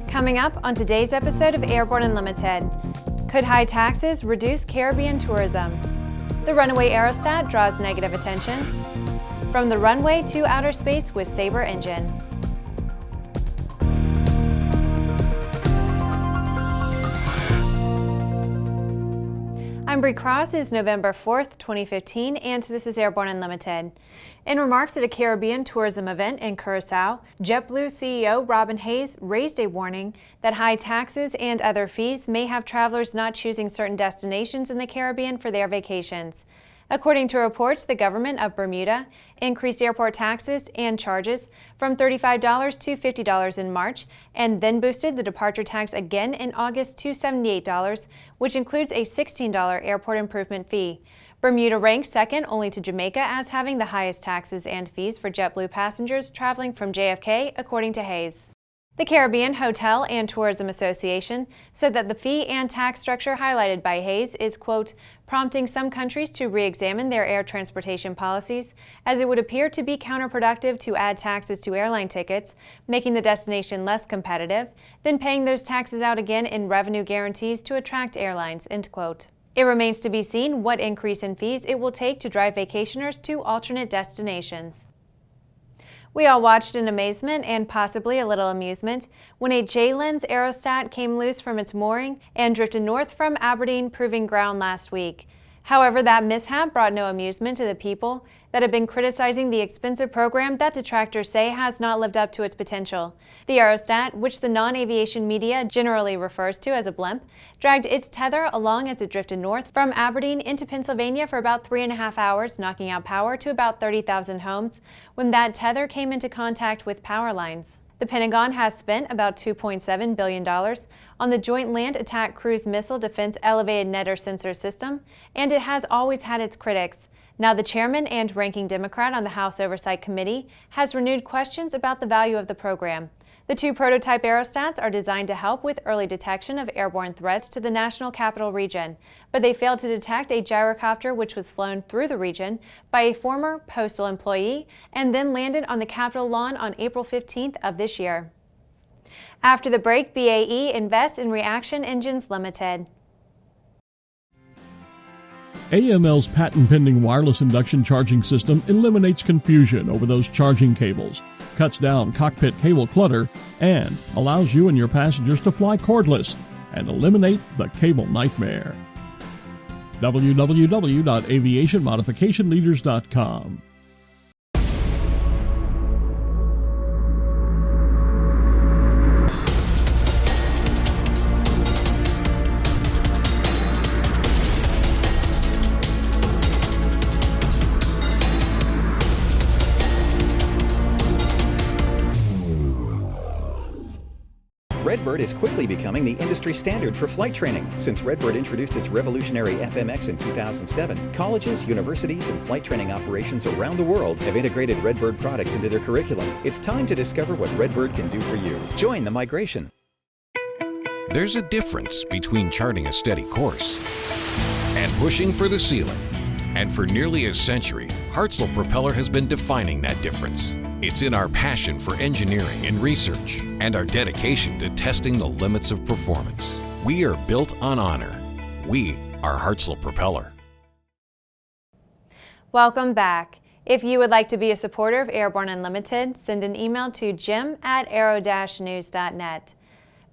Coming up on today's episode of Airborne Unlimited, could high taxes reduce Caribbean tourism? The Runaway Aerostat draws negative attention. From the runway to outer space with Sabre engine. I'm Bree Cross. It's November 4th, 2015, and this is Airborne Unlimited. In remarks at a Caribbean tourism event in Curacao, JetBlue CEO Robin Hayes raised a warning that high taxes and other fees may have travelers not choosing certain destinations in the Caribbean for their vacations. According to reports, the Government of Bermuda increased airport taxes and charges from $35 to $50 in March, and then boosted the departure tax again in August to $78, which includes a $16 airport improvement fee. Bermuda ranks second only to Jamaica as having the highest taxes and fees for JetBlue passengers traveling from JFK, according to Hayes. The Caribbean Hotel and Tourism Association said that the fee and tax structure highlighted by Hayes is, quote, prompting some countries to re-examine their air transportation policies, as it would appear to be counterproductive to add taxes to airline tickets, making the destination less competitive, then paying those taxes out again in revenue guarantees to attract airlines, end quote. It remains to be seen what increase in fees it will take to drive vacationers to alternate destinations. We all watched in amazement and possibly a little amusement when a JLENS Aerostat came loose from its mooring and drifted north from Aberdeen proving ground last week. However, that mishap brought no amusement to the people that have been criticizing the expensive program that detractors say has not lived up to its potential. The Aerostat, which the non-aviation media generally refers to as a blimp, dragged its tether along as it drifted north from Aberdeen into Pennsylvania for about 3.5 hours, knocking out power to about 30,000 homes when that tether came into contact with power lines. The Pentagon has spent about $2.7 billion on the Joint Land Attack Cruise Missile Defense Elevated Netter Sensor System, and it has always had its critics. Now the chairman and ranking Democrat on the House Oversight Committee has renewed questions about the value of the program. The two prototype aerostats are designed to help with early detection of airborne threats to the National Capital Region, but they failed to detect a gyrocopter which was flown through the region by a former postal employee and then landed on the Capitol lawn on April 15th of this year. After the break, BAE invests in Reaction Engines Limited. AML's patent-pending wireless induction charging system eliminates confusion over those charging cables, cuts down cockpit cable clutter, and allows you and your passengers to fly cordless and eliminate the cable nightmare. www.aviationmodificationleaders.com. Redbird is quickly becoming the industry standard for flight training. Since Redbird introduced its revolutionary FMX in 2007, colleges, universities, and flight training operations around the world have integrated Redbird products into their curriculum. It's time to discover what Redbird can do for you. Join the migration. There's a difference between charting a steady course and pushing for the ceiling. And for nearly a century, Hartzell Propeller has been defining that difference. It's in our passion for engineering and research and our dedication to testing the limits of performance. We are built on honor. We are Hartzell Propeller. Welcome back. If you would like to be a supporter of Airborne Unlimited, send an email to jim@aero-news.net.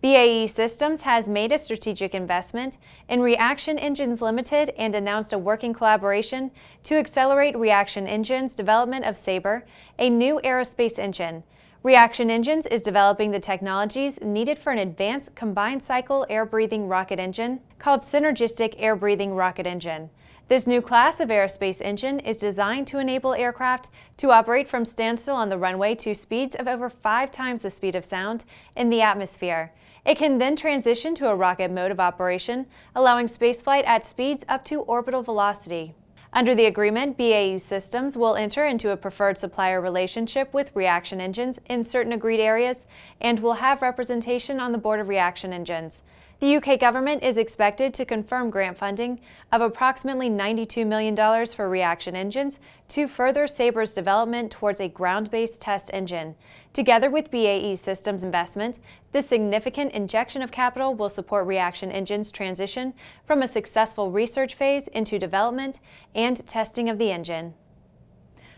BAE Systems has made a strategic investment in Reaction Engines Limited and announced a working collaboration to accelerate Reaction Engines' development of Sabre, a new aerospace engine. Reaction Engines is developing the technologies needed for an advanced combined cycle air-breathing rocket engine called Synergetic Air-Breathing Rocket Engine. This new class of aerospace engine is designed to enable aircraft to operate from standstill on the runway to speeds of over 5 times the speed of sound in the atmosphere. It can then transition to a rocket mode of operation, allowing spaceflight at speeds up to orbital velocity. Under the agreement, BAE Systems will enter into a preferred supplier relationship with Reaction Engines in certain agreed areas and will have representation on the board of Reaction Engines. The UK government is expected to confirm grant funding of approximately $92 million for reaction engines to further Sabre's development towards a ground-based test engine. Together with BAE Systems investment, this significant injection of capital will support reaction engines' transition from a successful research phase into development and testing of the engine.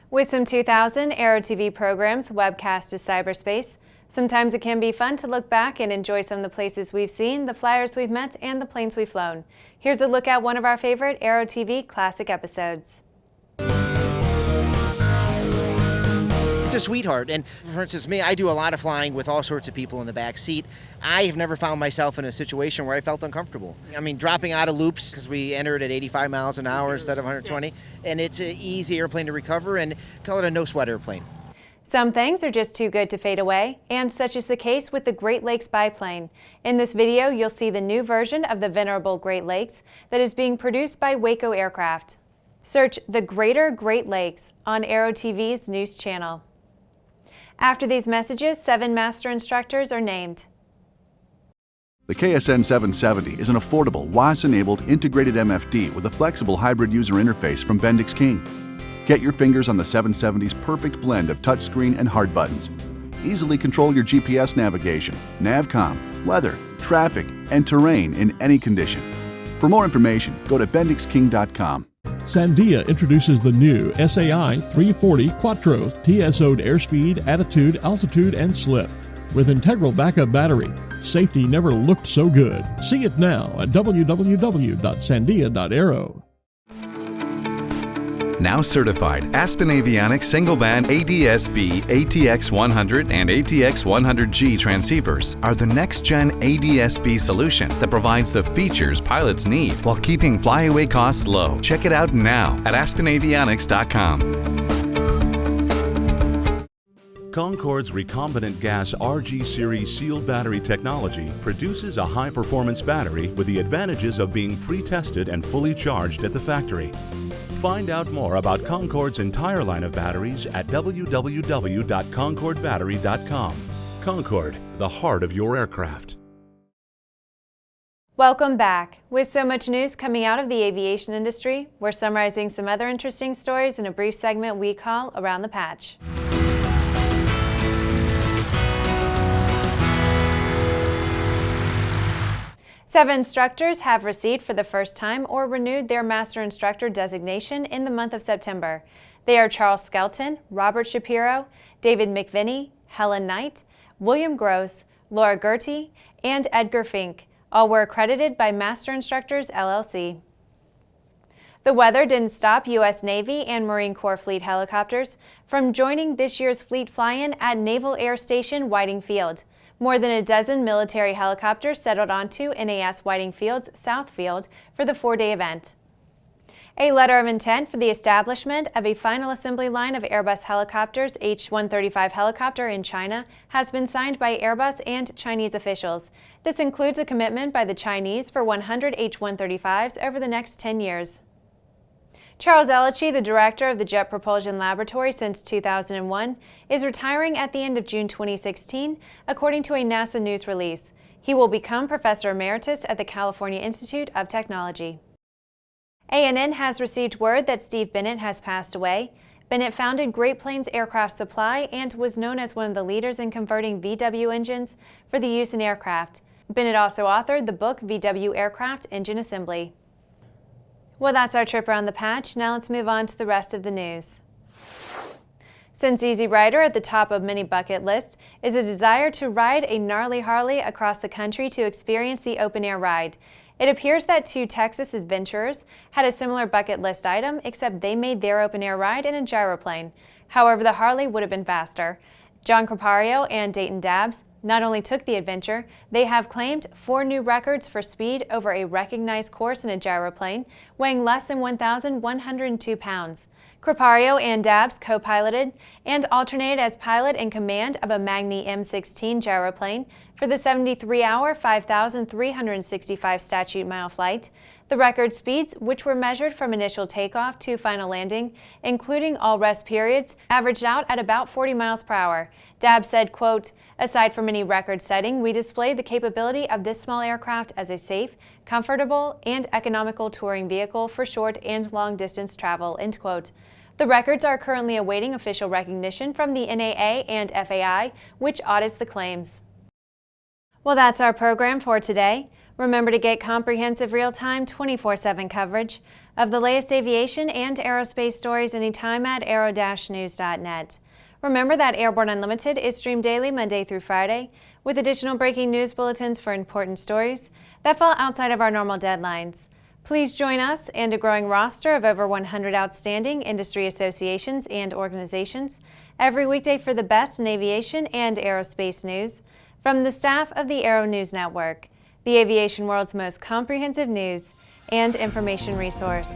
With some 2,000 Aero-TV programs webcast to cyberspace, sometimes it can be fun to look back and enjoy some of the places we've seen, the flyers we've met, and the planes we've flown. Here's a look at one of our favorite Aero-TV classic episodes. It's a sweetheart, and for instance, me, I do a lot of flying with all sorts of people in the back seat. I have never found myself in a situation where I felt uncomfortable. I mean, dropping out of loops, because we entered at 85 miles an hour instead of 120, and it's an easy airplane to recover, and call it a no-sweat airplane. Some things are just too good to fade away, and such is the case with the Great Lakes biplane. In this video, you'll see the new version of the venerable Great Lakes that is being produced by Waco Aircraft. Search the Greater Great Lakes on Aero-TV's news channel. After these messages, 7 master instructors are named. The KSN 770 is an affordable, WAAS-enabled integrated MFD with a flexible hybrid user interface from Bendix King. Get your fingers on the 770's perfect blend of touchscreen and hard buttons. Easily control your GPS navigation, Navcom, weather, traffic, and terrain in any condition. For more information, go to bendixking.com. Sandia introduces the new SAI 340 Quattro TSO'd airspeed, attitude, altitude, and slip. With integral backup battery, safety never looked so good. See it now at www.sandia.aero. Now certified Aspen Avionics single-band ADS-B ATX100 and ATX100G transceivers are the next-gen ADS-B solution that provides the features pilots need while keeping flyaway costs low. Check it out now at aspenavionics.com. Concorde's recombinant gas RG series sealed battery technology produces a high-performance battery with the advantages of being pre-tested and fully charged at the factory. Find out more about Concorde's entire line of batteries at www.concordebattery.com. Concorde, the heart of your aircraft. Welcome back. With so much news coming out of the aviation industry, we're summarizing some other interesting stories in a brief segment we call Around the Patch. 7 instructors have received for the first time or renewed their Master Instructor designation in the month of September. They are Charles Skelton, Robert Shapiro, David McVinney, Helen Knight, William Gross, Laura Gertie, and Edgar Fink. All were accredited by Master Instructors, LLC. The weather didn't stop U.S. Navy and Marine Corps fleet helicopters from joining this year's fleet fly-in at Naval Air Station Whiting Field. More than a dozen military helicopters settled onto NAS Whiting Field's South Field for the 4-day event. A letter of intent for the establishment of a final assembly line of Airbus helicopters H-135 helicopter in China has been signed by Airbus and Chinese officials. This includes a commitment by the Chinese for 100 H-135s over the next 10 years. Charles Elachi, the director of the Jet Propulsion Laboratory since 2001, is retiring at the end of June 2016, according to a NASA news release. He will become Professor Emeritus at the California Institute of Technology. ANN has received word that Steve Bennett has passed away. Bennett founded Great Plains Aircraft Supply and was known as one of the leaders in converting VW engines for the use in aircraft. Bennett also authored the book VW Aircraft Engine Assembly. Well, that's our trip around the patch. Now let's move on to the rest of the news. Since Easy Rider at the top of many bucket lists is a desire to ride a gnarly Harley across the country to experience the open-air ride. It appears that 2 Texas adventurers had a similar bucket list item, except they made their open-air ride in a gyroplane. However, the Harley would have been faster. John Crepario and Dayton Dabbs not only took the adventure, they have claimed 4 new records for speed over a recognized course in a gyroplane, weighing less than 1,102 pounds. Crepario and Dabbs co-piloted and alternated as pilot and command of a Magni M16 gyroplane for the 73-hour, 5,365 statute mile flight. The record speeds, which were measured from initial takeoff to final landing, including all rest periods, averaged out at about 40 miles per hour. Dabb said, quote, "Aside from any record setting, we displayed the capability of this small aircraft as a safe, comfortable, and economical touring vehicle for short and long distance travel," end quote. The records are currently awaiting official recognition from the NAA and FAI, which audits the claims. Well, that's our program for today. Remember to get comprehensive real-time 24/7 coverage of the latest aviation and aerospace stories anytime at aero-news.net. Remember that Airborne Unlimited is streamed daily Monday through Friday with additional breaking news bulletins for important stories that fall outside of our normal deadlines. Please join us and a growing roster of over 100 outstanding industry associations and organizations every weekday for the best in aviation and aerospace news from the staff of the Aero-News Network, the aviation world's most comprehensive news and information resource.